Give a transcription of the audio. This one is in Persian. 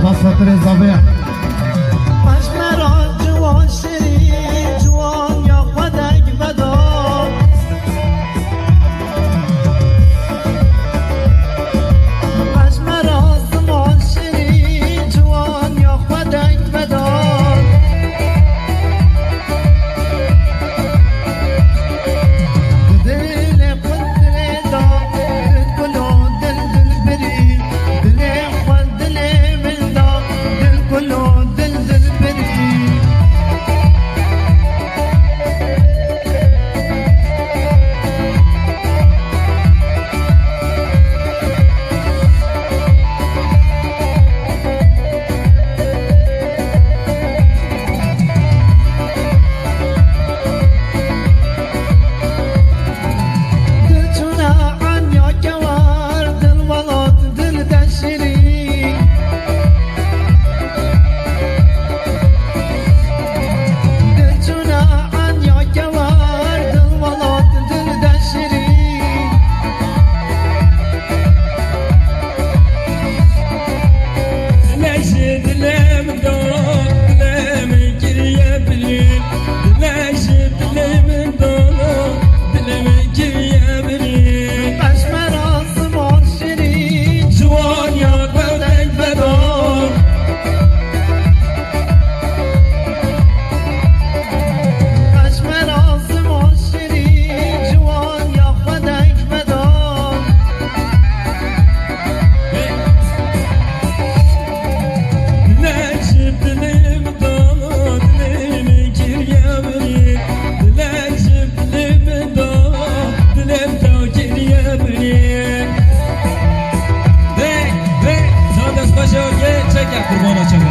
خاصة الزبيع مشمران جوان شیرین جوان یا خودک بدار مشمران زمان شیرین جوان یا خودک بدار دل خود دل دار دل کلو دل دل بری دل خود دل من دار دل کلو دل دل بری Kurban açalım.